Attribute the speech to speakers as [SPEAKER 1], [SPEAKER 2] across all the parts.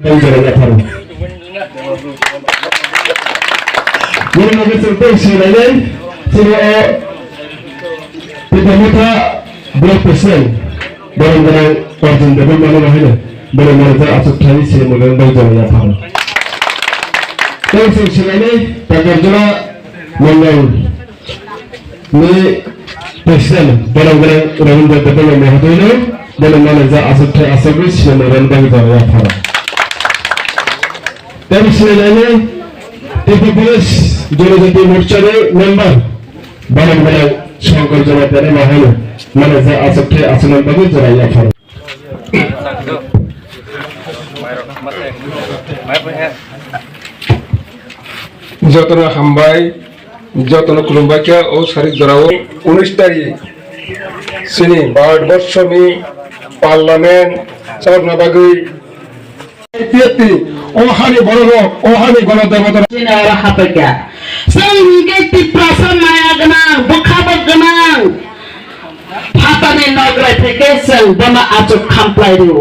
[SPEAKER 1] barang-barang origin dapat mana mana mana asal tadi sih mungkin baca ya faham. Terus ini pekerja mungkin ni person barang-barang orang dapat mana mana mana asal tadi asal sih mungkin baca ya faham. Terus ini tipe polis jadi morchare member barang-barang Shankar जवाबदारी माहौल mana asal tadi asal baca ya faham.
[SPEAKER 2] যতন হামবাই যতন কুলুম্বাইকা ও সারিক জরাও 19 তারিখ সিনি ভারতবর্ষমি parliament চারনাবাগি পিএতি ওহানি বড় ওহানি গণদেবতা
[SPEAKER 3] সিনা রাহাতকা সঙ্গেতি প্রসন্নায়গনা বুখাবগনা ফাতানি নগরাই থেকে song বনা আচক খামপ্লাইরু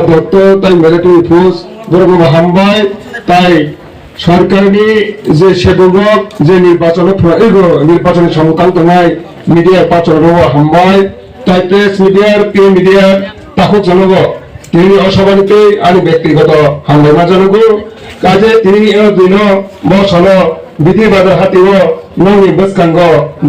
[SPEAKER 2] দত্ত তাই মেরে তুই ফুস বড় হামবাই তাই সরকারি যে সেবক যে নির্বাচনের সংক্রান্ত নাই মিডিয়ার পাচন হামবাই তাই প্রেস মিডিয়ার পি মিডিয়ার তাকে জানাব তিনি অসমানিত আর ব্যক্তিগত হাঙ্গামা জানাব কাজে তিনি দিন বসন বিধিবাদের হাতিও নৌনি বসকাঙ্গ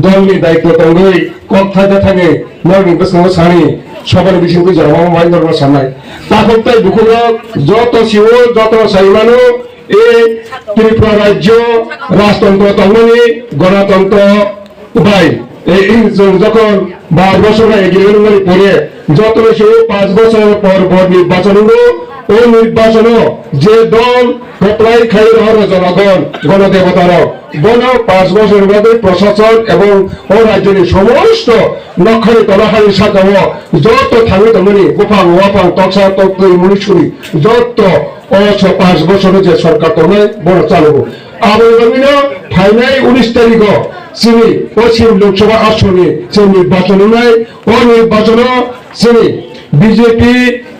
[SPEAKER 2] দলনি দায়িত্ব তঙ্গই কথা থাকে নৌনি বসকাঙ্গ সানি সবার বিশিষ্ট জানাবো মাইন ধর্ম সামনাই তাকে তাই দুঃখ যত শিব যত সাইমানো এই ত্রিপুরা রাজ্য রাজতন্ত্র তঙ্গনি গণতন্ত্র উপায় এই যখন 12 বছর এগিয়ে পরে যত বেশি 5 বছর পর নির্বাচন হলো ওই নির্বাচন যে দল কপলাই খাই রহর জনগণ গণদেবতার বন 5 বছর বাদে প্রশাসন এবং ও রাজ্যের সমস্ত নক্ষরে তলাহারি শাখা যত থামি তমনি গোপাং ওয়াপাং তক্সা তত্ত্ব মুনিশুরি যত 5 বছরের যে সরকার তমে বড় চালু আবেদন ফাইনাল 19 তারিখ শ্রী পশ্চিম লোকসভা আসনে যে নির্বাচন নাই ও নির্বাচন শ্রী বিজেপি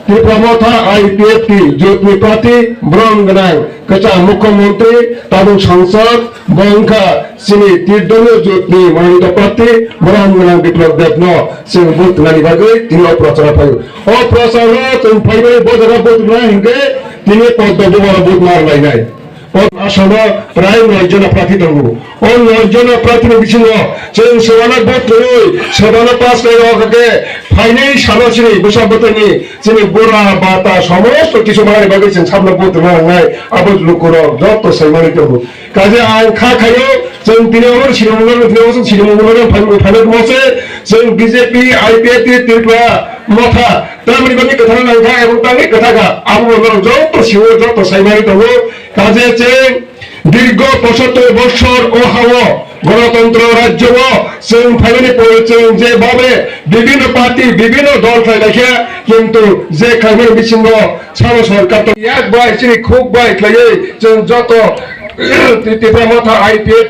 [SPEAKER 2] ত্রিপুরা আইপিএফটি জ্যোতি প্রার্থী ব্রহ্মনাং কাচা মুখ্যমন্ত্রী তাদের সংসদ বংখা শ্রী তীর্থনীয় জ্যোতি মনোনীত প্রার্থী ব্রহ্মনাং বিপ্লব দেবন শ্রী বুথ নানি ভাগে তিনি প্রচার পাই ও প্রচার তুমি ফাইনাল বোঝা বুথ না হিংকে তিনি পদ্ম বুথ মার নাই আসন প্রায় 9 জন প্রার্থী থাকবো ও 9 জন প্রার্থী বিছিল সেই সেবানা ভোট লই সেবানা পাস করে ওকে ফাইনাল সালশ্রী বসাবতনি যিনি গোরা বাতা সমস্ত কিছু মারি বাগেছেন সামনে ভোট নাই আবজ লোক যত সেমানি করব কাজে খা খাইও जों दिनावनो शिलंगनो दिनावनो शिलंगनो फाइनाल मोसे जों बीजेपी आईपीएफ त्रिपुरा मथा तामनि बागै कथा नांखा एबं तांनि कथाखा आबो যত শিও যত সাইমারি দङ কাজে যে দীর্ঘ 75 বছর ও হাওয়া গণতন্ত্র রাজ্য जों ফাইনালি পড়েছেন যেভাবে বিভিন্ন পার্টি বিভিন্ন দল রাখে কিন্তু যে কামের বিচ্ছিন্ন ছাড়ো সরকার তো এক বাই চিনি খুব বাই লাগে जों যত ত্রিপুরা মথা আইপিএফ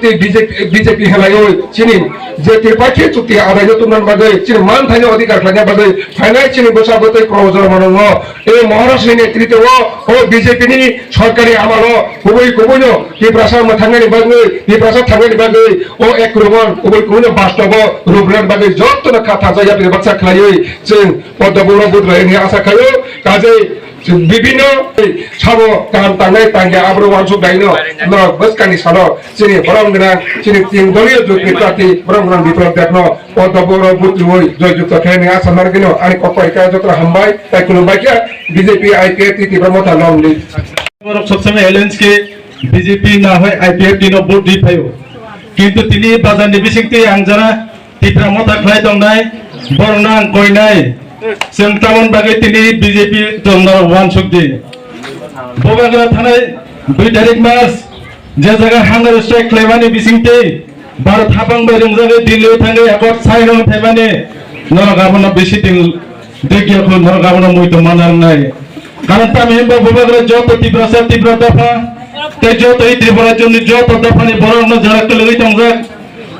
[SPEAKER 2] বিজেপি হেলায়ো চিনি যে ত্রিপাক্ষী চুক্তি আদায় তুলনার বাদে চিনি মান থাইনে অধিকার থাইনে বাদে ফাইনাল চিনি বসাবতে প্রয়োজন মনন এই মহারাষ্ট্র নেতৃত্ব ও বিজেপি নি সরকারি আমল খুবই খুবই ত্রিপুরা থাঙ্গানি বাদে ত্রিপুরা থাঙ্গানি বাদে ও এক রকম খুবই খুবই বাস্তব রূপরের বাদে যত না কথা যায় আপনি বাচ্চা খাইয়ে जों পদ্মবুড় বুধ রায়নি আশা খাইও কাজে বিভিন্ন সাবো কাম তাঙ্গাই তাঙ্গে আব্রো ওয়ানসু গাইনো ন বসকানি সানো চিনি বরংগনা চিনি তিন দলীয় জ্যোতি প্রার্থী বরংগনা বিপ্লব দেখনো পদ্মবুড় বুধ ওই জয়যুক্ত খেনে আসা নারগিনো আনি কপাইকা যত হামবাই তাই কুলুম্বাইকা বিজেপি আইপিএফ ত্রিপুরা মথা লংলি
[SPEAKER 4] সবসময় এলায়েন্স কে বিজেপি না হয় আইপিএফ টিন ভোট দি পাইও কিন্তু তিনি বাজার নিবিসিংতে আংজানা ত্রিপুরা মথা খাই দংনাই বরনা কইনাই जों तामन बागै তিনি বিজেপি দলনার ওয়ান শক্তি বগাগরা থানায় 2 তারিখ মাস যে জায়গা হাঙ্গার স্ট্রাইক ক্লেমানি বিসিংতে ভারত হাবাং বাইরং জায়গায় দিল্লি থাঙ্গে একট সাইন থাইমানে নরগাবনা বেশি দিন দেখিয়াখো নরগাবনা মইতো মানার নাই কারণ তামিম বগাগরা যত তীব্র দফা তে যত এই ত্রিপুরার জন্য যত দফানি বরণ যারা লগই দংজা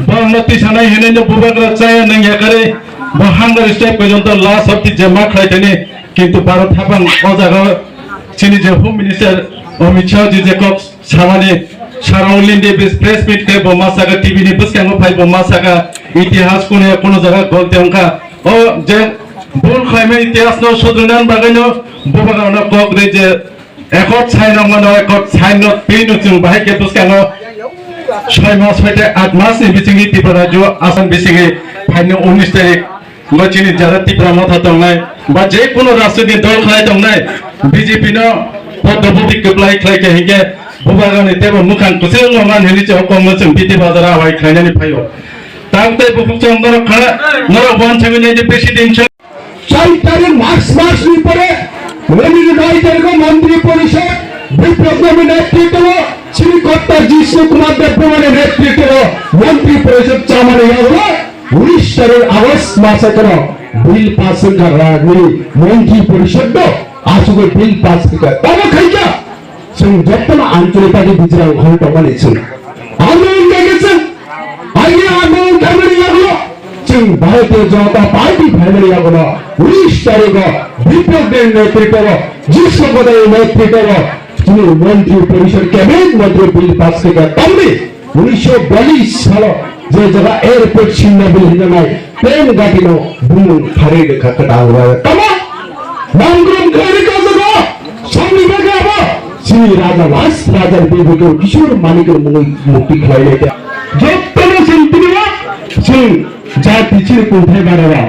[SPEAKER 4] বরণ তিসানাই হেনে বগাগরা চায় নং একারে হাঙ্গার স্ট্রাইক পর্যন্ত লাস্ট অব্দি জমা খাইতেনি কিন্তু Bharat হাবাং অজাগা chini je home minister Amit Shah ji je kok samani Sharawlin de press meet ke bomma saga TV ni bus ke phai bomma saga ইতিহাস কোন জায়গা গলতে অঙ্কা ও যে ভুল খাইমে ইতিহাস ন সদুনান বাগানো ববাগান কক রে যে একত ছাই নমান একত ছাই ন পেইন চুং বাহাই কে বস কেন 6 মাস হইতে 8 মাস নি বিচিং ত্রিপুরা রাজ্য আসাম বিচিং ফাইনে 19 তারিখ লচিনি যারা ত্রিপুরা মাথা তংনাই বা যে কোন রাজনৈতিক দল খাই তংনাই বিজেপি ন পদ্মপতি কপ্লাই খাই কে হিকে ববাগান তেব মুখান কুসে নমান হেলি চ কম চুং বিতি বাজার আওয়াই খাইনানি ফাইও তাহলে বুকুচং দর খানা নর বন ছাগনে যে প্রেসিডেন্ট
[SPEAKER 2] 4 তারিখ মার্চ পরে রেমিনি রাইটার को मंत्री परिषद विप्लव नेतृत्व श्री कट्टा जिष्णु कुमार देवबर्मन नेतृत्व मंत्री परिषद चामने यागलो 19 तारिख আগস্ট মাসে কোন বিল পাস করানি मंत्री परिषद आसुगो बिल पास कर तब खाइजा जों जत्तना आंचलिकतानि बिजिरां घन्ट मानिसुं आंदोलन गेगेसुं आइए आंदोलन खामनि यागलो जों भारतीय जनता पार्टी फैमिली यागलो 19 तारिख विप्लव नेतृत्व जिष्णु कुमार नेतृत्व তিনি মন্ত্রী পরিষদ ক্যাবিনেট মন্ত্রী বিল পাস করে তবে 1942 সাল যে জায়গা এয়ারপোর্ট সিন্নাবিল হিনাই প্লেন গাটিনো বুমু ফারে রেখা কাটা हुआ है तब मंगरम खाने का जगह सामने में अब श्री राजा वास राजा देवको किशोर मानिकर मुक्ति खिलाई लेते जब तक सिंतिवा सिंह जाति चिर कोठे बारवा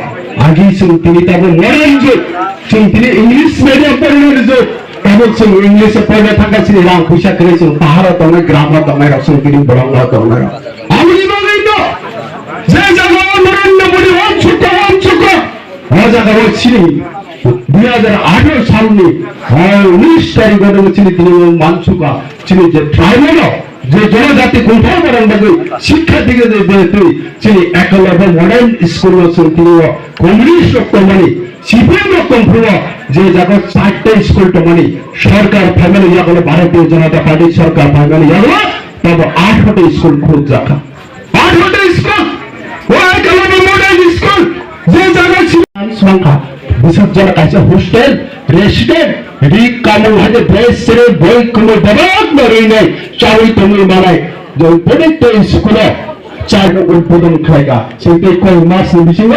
[SPEAKER 2] आगे सिंतिनी तब मरन जो सिंतिनी इंग्लिश मीडियम पढ़ने जो तब से इंग्लिश पढ़ने थका श्री राम खुशा करे से बाहर तो में ग्राम तो में रसों की बड़ंगा तो में आमली बागे तो जे जगह नरेंद्र मोदी हो चुका हो जगह वो श्री 2018 साल में 19 तारीख को श्री তিনি মানসুকা শ্রী যে ট্রাইবাল যে জনজাতি কোঠা বারান্দাকে শিক্ষা দিকে দেতে শ্রী একলব্য মডার্ন স্কুল তিনি কমিউনিস্ট রক্তমণি সিপিএম রক্তমপুর যে জায়গা 4টা স্কুল টমণি সরকার ফ্যামিলি ইয়াগুলো ভারতীয় জনতা পার্টি সরকার ফ্যামিলি ইয়াগুলো তবে 8টা স্কুল খোঁজ রাখা 8টা স্কুল ও একলব্য মডার্ন স্কুল যে জায়গা সংখ্যা বিসর্জন কাছে হোস্টেল রেসিডেন্ট রিক কামু হাতে ব্রেসরে বই কোনো দবাব নরি নাই চাউই তুমি মারাই যে প্রত্যেকটা স্কুলে চার উদ্বোধন খাইগা সেইটাই কই মাস বিছিও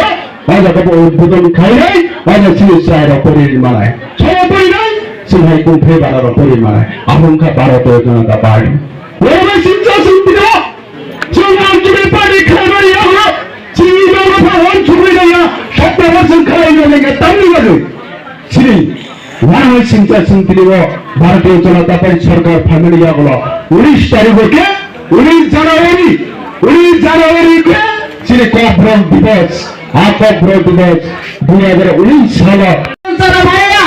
[SPEAKER 2] আজ কত উদ্বোধন খাই নাই আজ ছিল চার পরির মারাই ছয় পরি নাই সেই কোন ফে বাড়ার পরি মারাই আমনকা ভারতীয় জনতা পার্টি ওরে শিক্ষা শুনতি না সমাজ জুড়ে পার্টি খাইবারি হলো চিনি বাবা হন ছুড়ে না 17 বছর খাই গেলে তামনি গেল শ্রী রায় চিন্তা চিন্তিব ভারতীয় জনতা পার্টি সরকার ফ্যামিলি ইয়াগুলো 19 তারিখে 19 জানুয়ারি কে শ্রী কবরম দিবস কবরম দিবস 2019 সালে
[SPEAKER 3] ভাইরা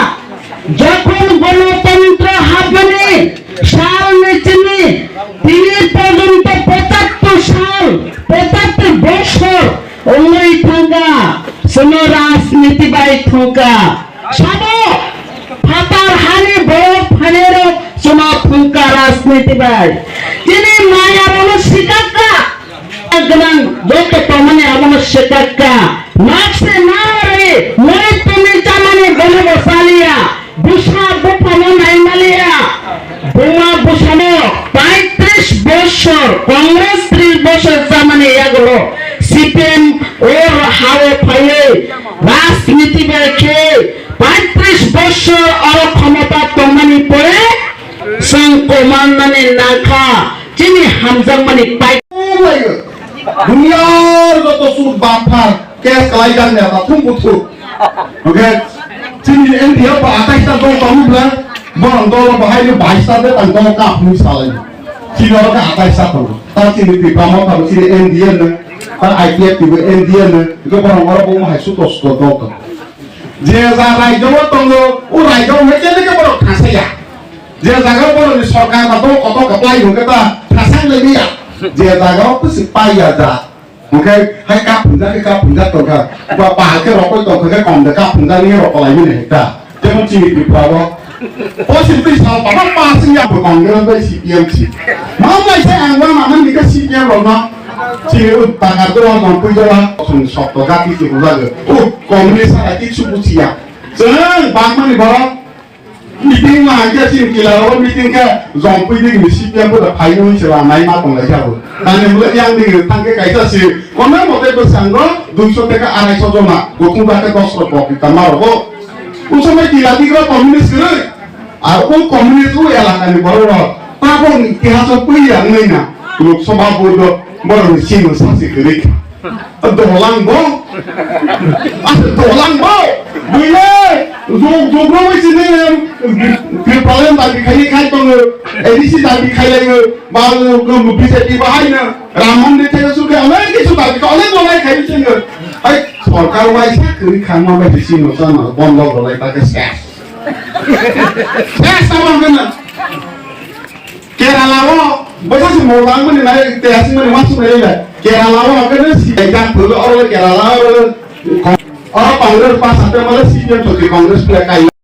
[SPEAKER 3] যখন গণতন্ত্র হাবনে সাল নেচেনি তিনি পর্যন্ত 75 বছর ওই থাকা কোন রাজনীতি বাই থাকা সাবো ফাতার হানি বড় ফানের সোনা থাকা রাজনীতি বাই তিনি মায়া বলো শিকাকা একদম যত প্রমাণে আমন শিকাকা নাচে না রে মই তুমি জামানে বলে বসালিয়া বুসা বুপানো নাইমালিয়া বোমা বুসানো 35 বছর কংগ্রেস 30 বছর জামানে এগুলো সিপিএম ওর হাওয়ে ফাইয়ে রাজনীতি বেখে 35 বছর আর ক্ষমতা তমানি পড়ে সংকমাননে নাখা যিনি হামজামানি পাই
[SPEAKER 5] দুনিয়ার যত সুদ বাফার কেস কালাইজান না তুম বুথু ওকে যিনি এনডিএ বা 28টা দল তমুবলা বরং দল বাহাইলে 22টা দে তান দল কা আপনি সালাই চিনর কা 28টা দল তার চিনি বিক্রম কা চিনি এনডিএ না আর আইপিএফ টিভি এনডিএ না তো বরং ওরা বউ হাই সুতস তো দল যে যা রাজ্য তঙ্গ ও রাজ্য হইছে লেকে বড় খাসাইয়া যে জায়গা বড় সরকার বা তো কত কাপলাই হকে তা খাসাই লইয়া যে জায়গা তো সিপাইয়া যা ওকে হাই কা পুঞ্জা তো কা বা পাহাকে রকই তো কে কম দে কা পুঞ্জা নিয়ে রকলাই নি হেটা যেমন চিনি বিপ্লব ও সিপি সাল বাবা পাসিয়া বো কংগ্রেস বাই সিপিএম সি মামলাই সে আংবা মামন নিকে সিপিএম রনা চিনি টাকা তো অন পুজোলা সপ্ত গাতি কি হুলা ও কংগ্রেস আর কিছু বুঝিয়া जों बांमानि बरं meeting mah ke sih kilo meeting ke zombie di misi yang pada payung sih ramai mah tong lagi aku. Dan mulai yang di tangke kaisa sih, konon mau teh bersanggo 200 teka arai sojoma, gotong baca 10 rokok kita maroko. Usama gila di kira komunis kira, aku komunis itu ya lah kan di bawah. Tapi ikhlas apa yang lainnya, lu sama bodoh baru sih masih kira. Dolang bo, dolang bo, boleh. Joglo sini kepala tadi kai tong edisi tadi kai lagi baru bisa dibahayna ramon di tengah suka lagi suka kalau boleh kai sini ay सरकार vice करी खाना में बेसी होता ना बंद हो गया ताकि cess sama kena Kerala wo basa si molang mana naik teasi mana masuk naik lah Kerala wo kena si jangan perlu orang Kerala orang Congress pas sampai malah si dia tu Congress pelak